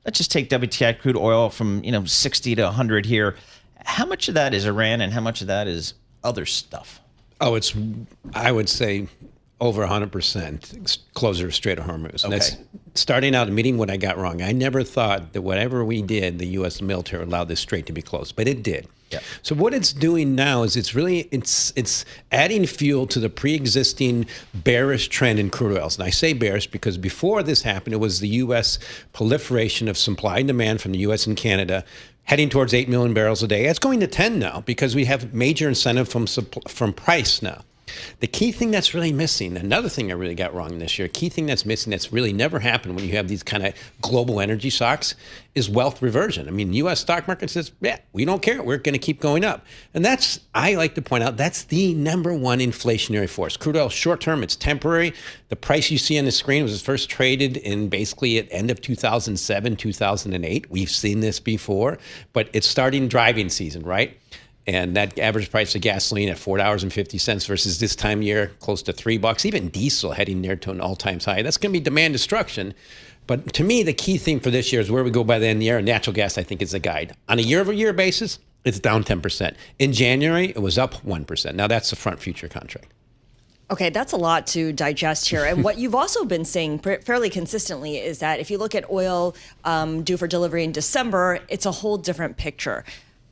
let's just take WTI crude oil from 60 to 100 here. How much of that is Iran and how much of that is other stuff? Oh, I would say over 100% closure of Strait of Hormuz. And that's starting out, admitting what I got wrong. I never thought that whatever we did, the U.S. military allowed this strait to be closed, but it did. Yeah. So what it's doing now is it's adding fuel to the pre-existing bearish trend in crude oils. And I say bearish because before this happened, it was the U.S. proliferation of supply and demand from the U.S. and Canada heading towards 8 million barrels a day. It's going to 10 now because we have major incentive from price now. The key thing that's really missing, another thing I really got wrong this year, key thing that's missing that's really never happened when you have these kind of global energy shocks is wealth reversion. I mean, the U.S. stock market says, yeah, we don't care. We're going to keep going up. And that's, I like to point out, that's the number one inflationary force. Crude oil, short term, it's temporary. The price you see on the screen was first traded in basically at end of 2007, 2008. We've seen this before, but it's starting driving season, right? And that average price of gasoline at $4.50 versus this time of year close to $3. Even diesel heading near to an all-time high. That's going to be demand destruction. But to me, the key thing for this year is where we go by the end of the year. And natural gas, I think, is the guide. On a year-over-year basis, it's down 10%. In January, it was up 1%. Now, that's the front future contract. Okay, that's a lot to digest here. And what you've also been saying fairly consistently is that if you look at oil due for delivery in December, it's a whole different picture.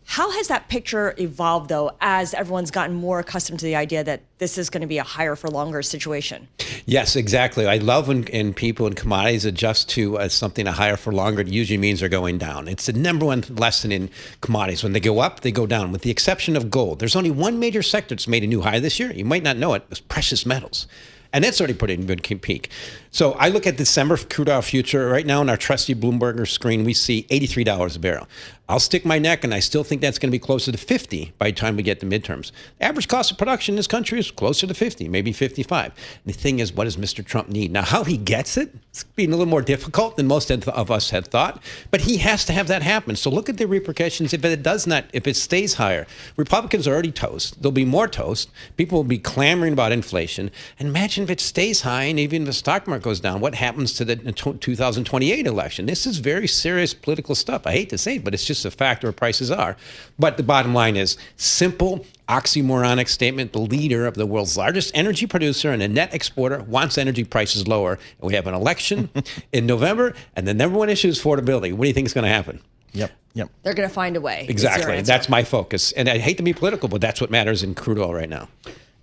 How has that picture evolved, though, as everyone's gotten more accustomed to the idea that this is going to be a higher for longer situation? Yes, exactly. I love when people in commodities adjust to something a higher for longer. It usually means they're going down. It's the number one lesson in commodities. When they go up, they go down, with the exception of gold. There's only one major sector that's made a new high this year. You might not know it. It was precious metals. And that's already put in a good peak. So I look at December crude oil future. Right now on our trusty Bloomberg screen, we see $83 a barrel. I'll stick my neck, and I still think that's going to be closer to 50 by the time we get to midterms. The average cost of production in this country is closer to 50, maybe 55. And the thing is, what does Mr. Trump need? Now, how he gets it, it's being a little more difficult than most of us had thought, but he has to have that happen. So look at the repercussions if it stays higher. Republicans are already toast. There'll be more toast. People will be clamoring about inflation. And imagine if it stays high and even if the stock market goes down, what happens to the 2028 election? This is very serious political stuff. I hate to say it, but it's just a fact where prices are. But the bottom line is simple, oxymoronic statement. The leader of the world's largest energy producer and a net exporter wants energy prices lower. And we have an election in November, and the number one issue is affordability. What do you think is going to happen? Yep. They're going to find a way. Exactly. That's my focus. And I hate to be political, but that's what matters in crude oil right now.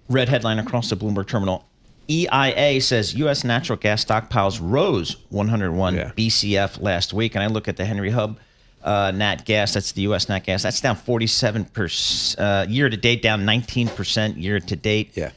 Red headline across the Bloomberg terminal. EIA says U.S. natural gas stockpiles rose 101 BCF last week. And I look at the Henry Hub nat gas, that's the U.S. nat gas, that's down 47% year to date, down 19% year to date. Yeah.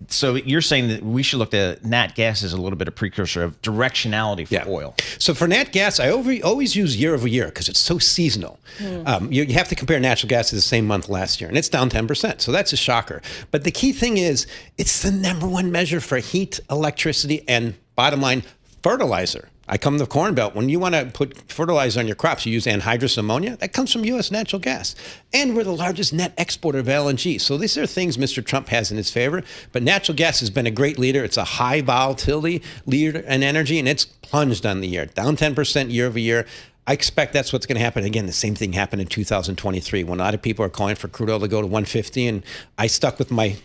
So you're saying that we should look at nat gas as a little bit of precursor of directionality for oil. So for nat gas, I always use year over year because it's so seasonal. You have to compare natural gas to the same month last year, and it's down 10%. So that's a shocker. But the key thing is it's the number one measure for heat, electricity, and bottom line, fertilizer. I come to the Corn Belt. When you want to put fertilizer on your crops, you use anhydrous ammonia. That comes from U.S. natural gas. And we're the largest net exporter of LNG. So these are things Mr. Trump has in his favor. But natural gas has been a great leader. It's a high volatility leader in energy, and it's plunged on the year, down 10% year over year. I expect that's what's going to happen. Again, the same thing happened in 2023 when a lot of people are calling for crude oil to go to 150, and I stuck with my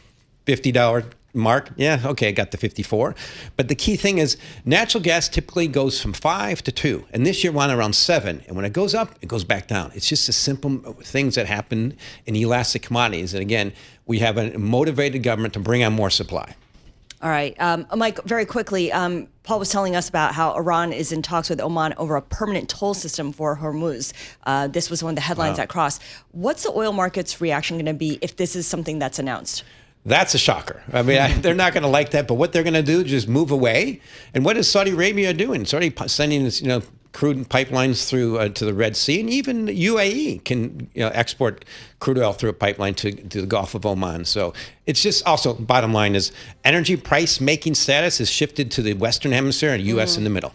$50 mark. Yeah, okay, I got the 54. But the key thing is natural gas typically goes from 5 to 2. And this year we're on around 7. And when it goes up, it goes back down. It's just the simple things that happen in elastic commodities. And again, we have a motivated government to bring on more supply. All right. Mike, very quickly, Paul was telling us about how Iran is in talks with Oman over a permanent toll system for Hormuz. This was one of the headlines that crossed. What's the oil market's reaction going to be if this is something that's announced? That's a shocker. I mean, they're not going to like that. But what they're going to do is just move away. And what is Saudi Arabia doing? Saudi sending this, crude pipelines through to the Red Sea, and even UAE can export crude oil through a pipeline to the Gulf of Oman. So it's just also bottom line is energy price making status has shifted to the Western Hemisphere and U.S. in the middle.